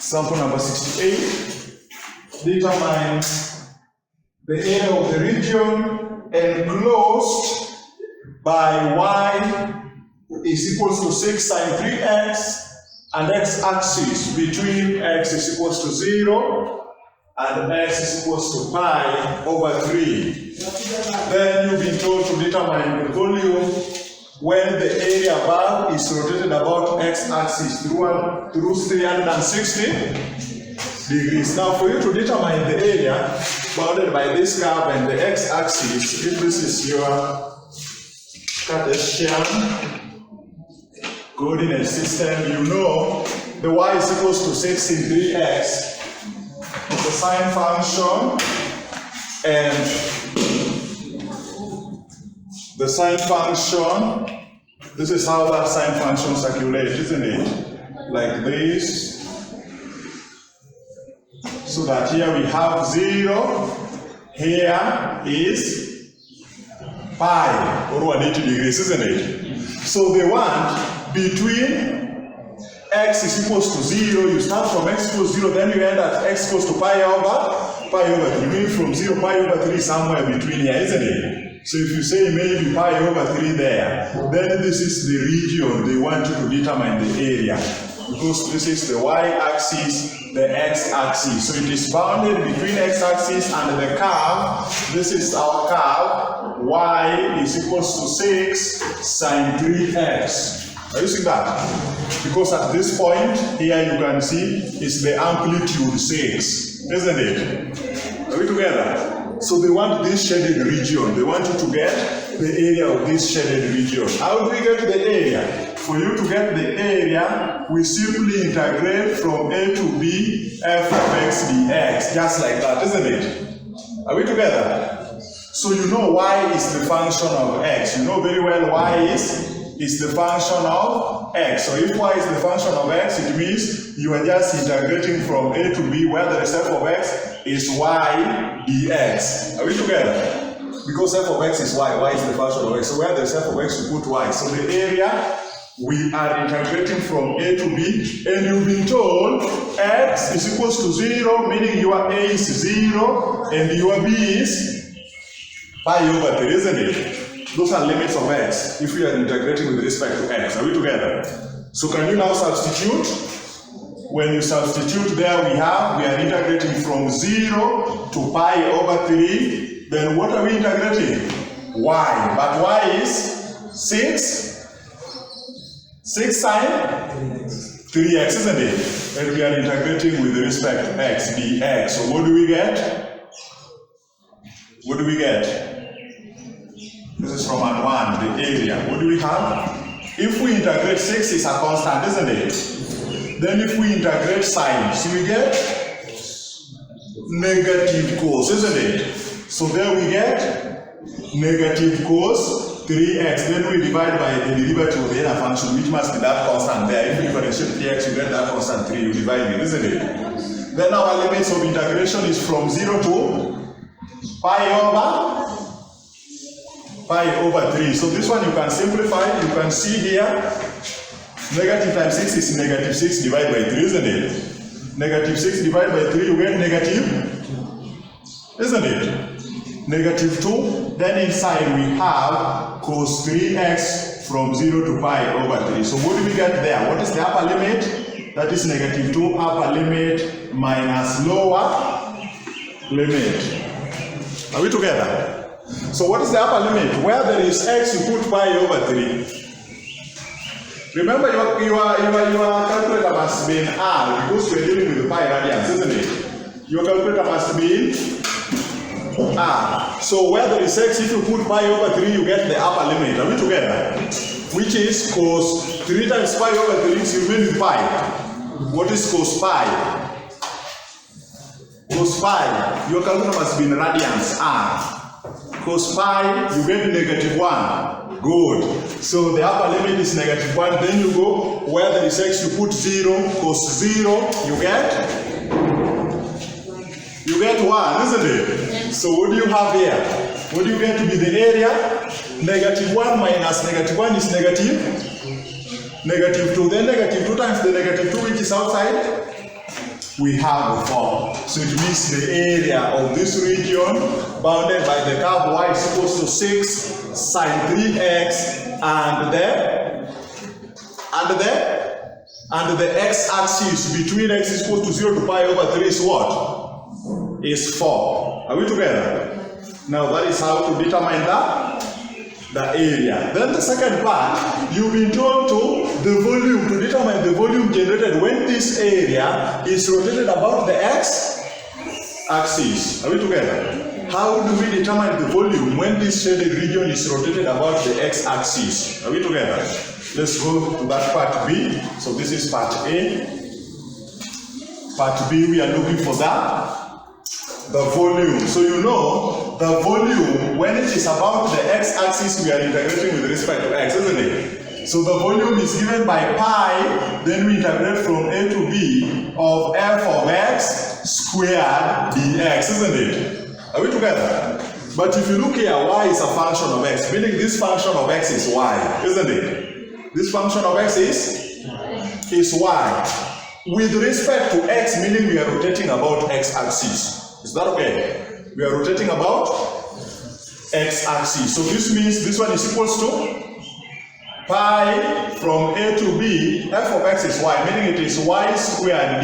Example number 68. Determine the area of the region enclosed by y is equals to 6 sine 3x and x-axis between x is equals to 0 and x is equals to pi over 3. Then you've been told to determine the volume when the area above is rotated about x-axis through 360 degrees. Now for you to determine the area bounded by this curve and the x-axis, if this is your Cartesian coordinate system, you know the y is equals to 6 in 3x, the sine function, and the sine function, this is how that sine function circulates, isn't it? Like this. So that here we have 0, here is pi, or 180 degrees, isn't it? So they want between x is equals to 0, you start from x equals 0, then you end at x equals to pi over 3, meaning from 0 pi over 3 somewhere between here, isn't it? So if you say maybe pi over 3 there, then this is the region they want you to determine the area. Because this is the y-axis, the x-axis. So it is bounded between x-axis and the curve. This is our curve. Y is equals to 6 sine 3x. Are you seeing that? Because at this point, here you can see, is the amplitude 6. Isn't it? Are we together? So they want this shaded region. They want you to get the area of this shaded region. How do we get the area? For you to get the area, we simply integrate from a to b f of x dx, just like that, isn't it? Are we together? So you know y is the function of x. You know very well y is the function of x. So if y is the function of x, it means you are just integrating from a to b where the f of x is y dx. Are we together? Because f of x is y is the function of x. So where the f of x, you put y. So the area, we are integrating from a to b, and you've been told x is equals to 0, meaning your a is 0, and your b is pi over 3, isn't it? Those are limits of x, if we are integrating with respect to x. Are we together? So can you now substitute? When you substitute there, we are integrating from 0 to pi over 3, then what are we integrating? Y, but y is 6 sine 3x, isn't it? And we are integrating with respect to x, dx. So what do we get? What do we get? This is from an 1, the area. What do we have? If we integrate 6 is a constant, isn't it? Then if we integrate sine, so we get negative cos, isn't it? So there we get negative cos 3x, then we divide by the derivative of the inner function, which must be that constant there. If you differentiate 3x, you get that constant 3, you divide it, isn't it? Then our limits of integration is from 0 to pi over 3. So this one you can simplify. You can see here, negative times 6 is negative 6 divided by 3, isn't it? Negative 6 divided by 3, you get negative, isn't it? Negative 2, then inside we have cos 3x from 0 to pi over 3. So what do we get there? What is the upper limit? That is negative 2 upper limit minus lower limit. Are we together? So what is the upper limit? Where there is x, you put pi over 3. Remember your calculator must be in R because we're dealing with the pi radians, isn't it? Your calculator must be in R. So where there is x, if you put pi over 3, you get the upper limit. Are we together? Which is cos 3 times pi over 3, so you remain with pi. What is cos pi? Cos pi, your calculator must be in radians, R. Cos pi, you get negative 1. Good. So the upper limit is negative 1. Then you go where there is x, you put 0. Cos 0, you get 1, isn't it? So what do you have here? What do you get to be the area? Negative 1 minus negative 1 is negative 2. Then negative 2 times the negative 2, which is outside, we have 4. So it means the area of this region bounded by the curve y is equal to 6 sine 3x and the x-axis between x is equal to 0 to pi over 3 is what? Is 4. Are we together? Now that is how to determine the area. Then the second part, you've been told to determine the volume generated when this area is rotated about the x-axis. Are we together? How do we determine the volume when this shaded region is rotated about the x-axis? Are we together? Let's go to that part B. So this is part A. Part B, we are looking for the volume. So you know the volume, when it is about the x-axis, we are integrating with respect to x, isn't it? So the volume is given by pi, then we integrate from A to B of f of x squared dx, isn't it? Are we together? But if you look here, y is a function of x, meaning this function of x is y, isn't it? This function of x is y. With respect to x, meaning we are rotating about x-axis. Is that okay? We are rotating about x-axis. So this means this one is equals to pi from A to B. F of x is y, meaning it is y squared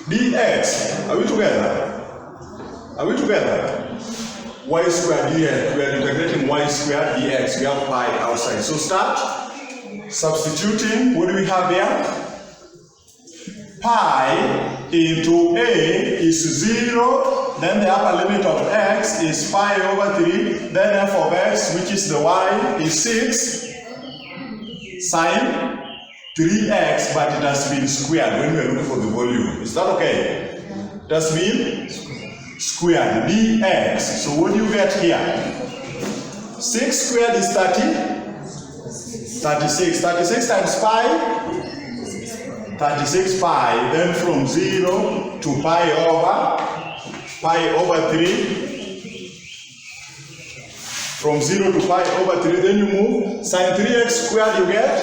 dx. Are we together? Are we together? Y squared dx. We are integrating y squared dx. We have pi outside. So start substituting. What do we have there? Pi into A is 0, then the upper limit of x is pi over 3, then f of x, which is the y, is 6 sine 3x, but it has been squared when we are looking for the volume. Is that okay? It has been squared, dx. So what do you get here? 6 squared is 36. 36 times pi, 36 pi, then from 0 to pi over 3. From 0 to pi over 3, then you move. Sine 3x squared, you get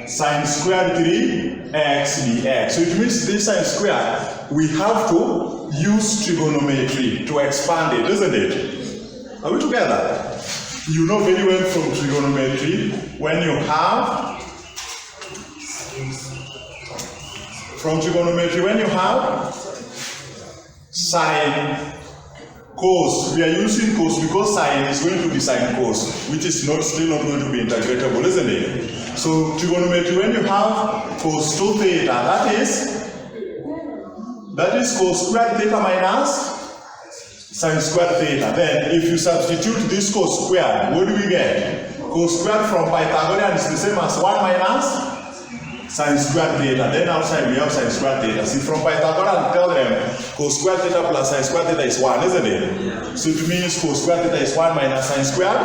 sine squared 3x dx. So it means this sine squared, we have to use trigonometry to expand it, isn't it? Are we together? You know very well from trigonometry, when you have sine cos, we are using cos because sine is going to be sine cos, which is still not going to be integratable, isn't it? So trigonometry, when you have cos 2 theta, that is cos squared theta minus sine squared theta. Then if you substitute this cos squared, what do we get? Cos squared from Pythagorean is the same as 1 minus sine squared theta. Then outside we have sine squared theta. See, from Pythagorean, tell them cos squared theta plus sine squared theta is 1, isn't it? Yeah. So it means cos squared theta is 1 minus sine squared.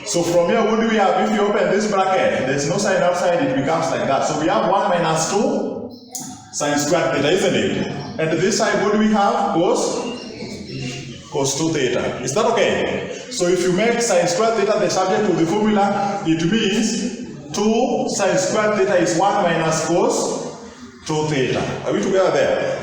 So from here, what do we have? If you open this bracket, there's no sign outside, it becomes like that. So we have 1 minus 2 sine squared theta, isn't it? And this side, what do we have? Cos 2 theta. Is that okay? So if you make sine squared theta the subject of the formula, it means 2 sine squared theta is 1 minus cos 2 theta. Are we together there?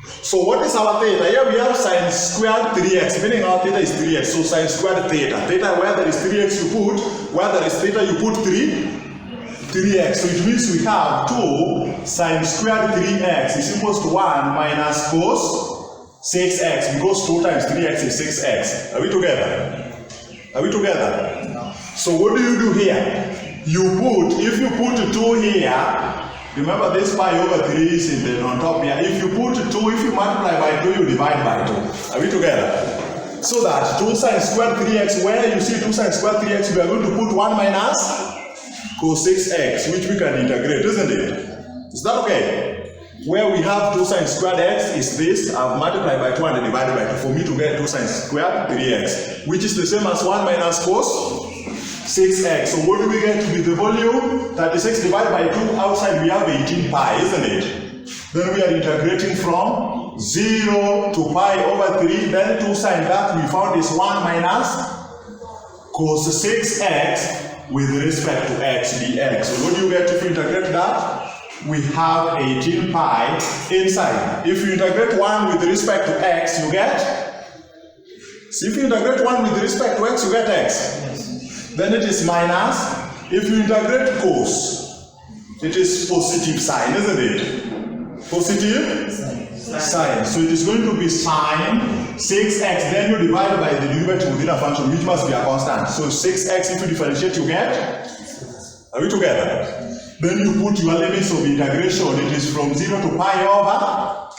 So what is our theta? Here we have sine squared 3x, meaning our theta is 3x. So sine squared theta. Theta, where there is 3x you put, where there is theta you put 3x. So it means we have 2 sine squared 3x is equals to 1 minus cos 6x, because 2 times 3x is 6x. Are we together? Are we together? No. So what do you do here? If you put 2 here, remember this pi over 3 is on top here. If you put 2, if you multiply by 2, you divide by 2. Are we together? So that 2 sine squared 3x, where you see 2 sine squared 3x, we are going to put 1 minus cos 6x, which we can integrate, isn't it? Is that okay? Where we have 2 sine squared x is this, I've multiplied by 2 and divided by 2 for me to get 2 sine squared 3x, which is the same as 1 minus cos 6x. So what do we get with the volume? 36 divided by 2, outside we have 18 pi, isn't it? Then we are integrating from 0 to pi over 3, then 2 sine that we found is 1 minus cos 6x with respect to x dx. So what do you get if you integrate that? we have 18 pi inside. If you integrate 1 with respect to x, you get? So if you integrate 1 with respect to x, you get x. Yes. Then it is minus. If you integrate cos, it is positive sign, isn't it? Positive sign. So it is going to be sine 6x. Then you divide by the derivative within a function, which must be a constant. So 6x, if you differentiate, you get? Are we together? Then you put your limits of integration. It is from 0 to pi over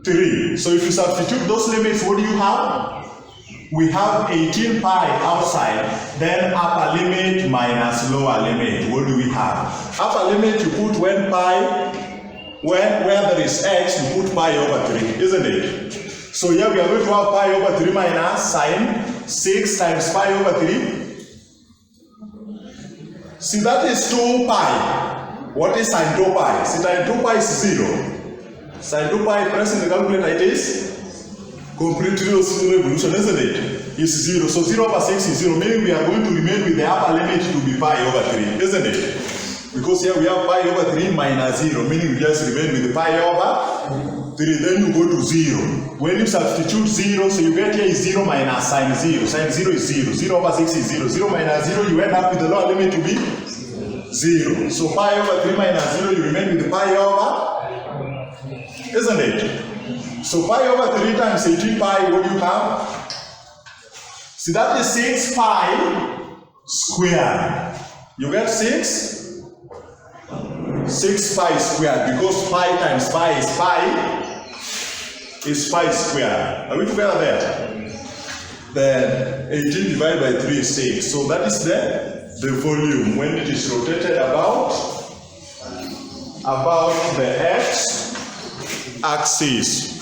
3. So if you substitute those limits, what do you have? We have 18 pi outside, then upper limit minus lower limit. What do we have? Upper limit you put when pi, where there is x, you put pi over 3, isn't it? So here we are going to have pi over 3 minus sine 6 times pi over 3. See, that is 2 pi. What is sine 2 pi? See, sine 2 pi is 0. Sine 2 pi, pressing the calculator, it is complete revolution, isn't it? It's 0. So 0 over 6 is 0, meaning we are going to remain with the upper limit to be pi over 3, isn't it? Because here we have pi over 3 minus 0, meaning we just remain with the pi over 3. Then you go to 0. When you substitute 0, so you get here is 0 minus sine 0. Sine 0 is 0. 0 over 6 is 0. 0 minus 0, you end up with the lower limit to be 0. So pi over 3 minus 0, you remain with the pi over, isn't it? So pi over 3 times 18 pi, what do you have? See, that is 6 pi squared. You get 6 pi squared, because pi times pi is pi squared. Are we together there? Then 18 divided by 3 is 6. So that is the volume when it is rotated about the x axis.